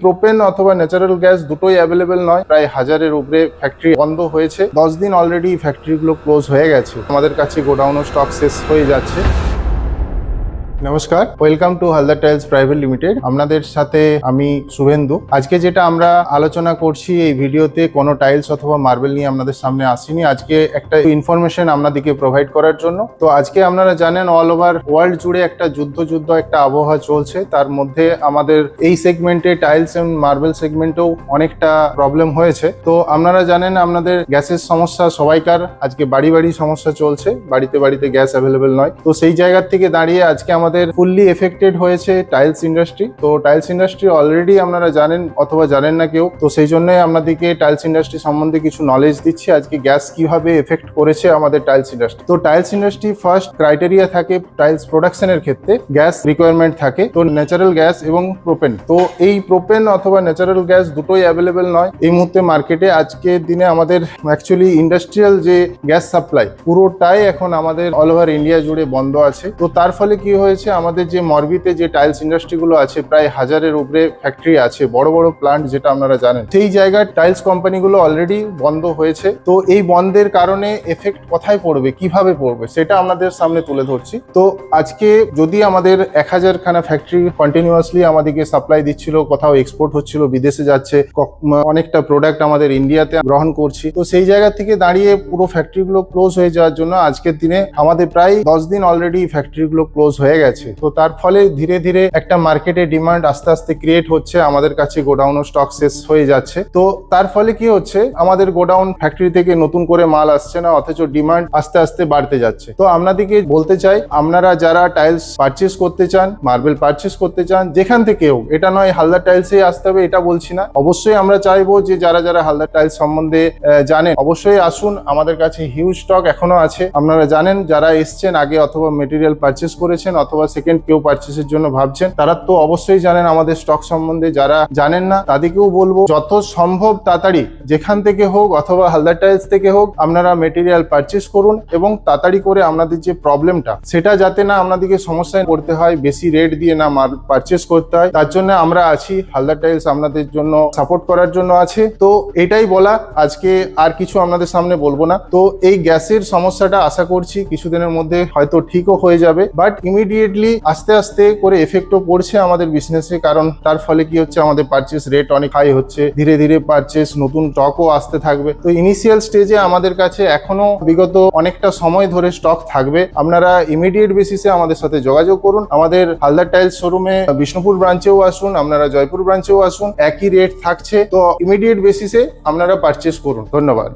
Propane অথবা natural gas দুটোই available নয়। প্রায় 1000-এর উপরে ফ্যাক্টরি বন্ধ হয়েছে। 10 দিন অলরেডি ফ্যাক্টরিগুলো ক্লোজ হয়ে গেছে। আমাদের কাছে গোডাউনও স্টক শেষ হয়ে যাচ্ছে। নমস্কার, welcome to Haldar tiles private limited. আপনাদের সাথে আমি শুভেন্দু। আজকে যেটা আমরা আলোচনা করছি এই ভিডিওতে কোনো টাইলস অথবা মার্বেল নিয়ে আপনাদের সামনে আসিনি। আজকে একটা ইনফরমেশন আপনাদেরকে প্রোভাইড করার জন্য। তো আজকে আপনারা জানেন অল ওভার ওয়ার্ল্ড জুড়ে একটা যুদ্ধ একটা আবহাওয়া চলছে। তার মধ্যে আমাদের এই সেগমেন্টে টাইলস এবং মার্বেল সেগমেন্টেও অনেকটা প্রবলেম হয়েছে। তো আপনারা জানেন আপনাদের গ্যাসের সমস্যা সবাইকার, আজকে বাড়ি সমস্যা চলছে, বাড়িতে গ্যাস অ্যাভেলেবেল নয়। তো সেই জায়গার থেকে দাঁড়িয়ে আজকে আমাদের ফুললি এফেক্টেড হয়েছে টাইলস ইন্ডাস্ট্রি। তো টাইলস ইন্ডাস্ট্রি অলরেডি আপনারা জানেন অথবা জানেন না কেউ, তো সেই জন্য আপনাদেরকে টাইলস ইন্ডাস্ট্রি সম্বন্ধে কিছু নলেজ দিচ্ছি আজকে গ্যাস কিভাবে এফেক্ট করেছে আমাদের টাইলস ইন্ডাস্ট্রি। তো টাইলস ইন্ডাস্ট্রি ফার্স্ট ক্রাইটেরিয়া থাকে টাইলস প্রোডাকশনের ক্ষেত্রে গ্যাস রিকোয়ারমেন্ট থাকে, তো ন্যাচারাল গ্যাস এবং প্রোপেন। তো এই প্রোপেন অথবা ন্যাচারাল গ্যাস দুটোই অ্যাভেলেবেল নয় এই মুহূর্তে মার্কেটে। আজকের দিনে আমাদের অ্যাকচুয়ালি ইন্ডাস্ট্রিয়াল যে গ্যাস সাপ্লাই পুরোটাই এখন আমাদের অল ওভার ইন্ডিয়া জুড়ে বন্ধ আছে। তো তার ফলে কি হয়েছে, আমাদের যে মরবিতে যে টাইলস ইন্ডাস্ট্রিগুলো আছে প্রায় 1000-এর উপরে ফ্যাক্টরি আছে, বড় প্লান্ট যেটা আপনারা জানেন, সেই জায়গায় টাইলস কোম্পানিগুলো অলরেডি বন্ধ হয়েছে। তো এই বন্ধের কারণে এফেক্ট কোথায় পড়বে, কিভাবে পড়বে, সেটা আপনাদের সামনে তুলে ধরছি। তো আজকে যদি আমাদের 1000 খানা ফ্যাক্টরি কন্টিনিউয়াসলি আমাদেরকে সাপ্লাই দিচ্ছিল, কোথাও এক্সপোর্ট হচ্ছিল, বিদেশে যাচ্ছে, অনেকটা প্রোডাক্ট আমাদের ইন্ডিয়াতে গ্রহণ করছি, তো সেই জায়গা থেকে দাঁড়িয়ে পুরো ফ্যাক্টরিগুলো ক্লোজ হয়ে যাওয়ার জন্য আজকের দিনে আমাদের প্রায় 10 দিন অলরেডি ফ্যাক্টরিগুলো ক্লোজ হয়ে গেছে। তো তার ফলে ধীরে ধীরে একটা মার্কেটে ডিমান্ড আস্তে আস্তে ক্রিয়েট হচ্ছে। আমাদের কাছে গোডাউনও স্টক শেষ হয়ে যাচ্ছে। তো তার ফলে কি হচ্ছে, আমাদের গোডাউন ফ্যাক্টরি থেকে নতুন করে মাল আসছে না, অথচ ডিমান্ড আস্তে আস্তে বাড়তে যাচ্ছে। তো আপনাদেরকে বলতে চাই, আপনারা যারা টাইলস পারচেস করতে চান, মার্বেল পারচেস করতে চান, যেখান থেকে হোক, এটা নয় হালদার টাইলসেই আসতে হবে এটা বলছি না। অবশ্যই আমরা চাইবো যে যারা হালদার টাইলস সম্বন্ধে জানেন অবশ্যই আসুন। আমাদের কাছে হিউজ স্টক এখনো আছে। আপনারা জানেন যারা এসছেন আগে অথবা মেটেরিয়াল পারচেস করেছেন অথবা সেকেন্ড কেউ পারচেসের জন্য ভাবছেন, তারা তো অবশ্যই জানেন আমাদের স্টক সম্বন্ধে। যারা জানেন না তাদেরকেও বলবো যত সম্ভব তাড়াতাড়ি যেখান থেকে হোক অথবা হালদার টাইলস থেকে হোক আপনারা মেটেরিয়াল পারচেস করুন, এবং তাড়াতাড়ি করে আপনাদের যে প্রবলেমটা সেটা যাতে না আপনাদেরকে সমস্যায় পড়তে হয়, বেশি রেট দিয়ে না পারচেস করতে হয়, তার জন্য আমরা আছি। হালদার টাইলস আপনাদের জন্য সাপোর্ট করার জন্য আছে। তো এটাই বলা, আজকে আর কিছু আপনাদের সামনে বলবো না। তো এই গ্যাসের সমস্যাটা আশা করছি কিছুদিনের মধ্যে হয়তো ঠিকও হয়ে যাবে, বাট ইমিডিয়েটলি আস্তে আস্তে করে এফেক্টও পড়ছে আমাদের বিজনেসে। কারণ তার ফলে কি হচ্ছে, আমাদের পারচেস রেট অনেক হাই হচ্ছে, ধীরে ধীরে পারচেস নতুন স্টকও আসতে থাকবে। তো ইনিশিয়াল স্টেজে আমাদের কাছে এখনো বিগত অনেকটা সময় ধরে স্টক থাকবে। আপনারা ইমিডিয়েট বেসিসে আমাদের সাথে যোগাযোগ করুন। আমাদের হালদার টাইলস শোরুমে বিষ্ণুপুর ব্রাঞ্চেও আসুন, আপনারা জয়পুর ব্রাঞ্চেও আসুন, একই রেট থাকছে। তো ইমিডিয়েট বেসিসে আপনারা পারচেস করুন। ধন্যবাদ।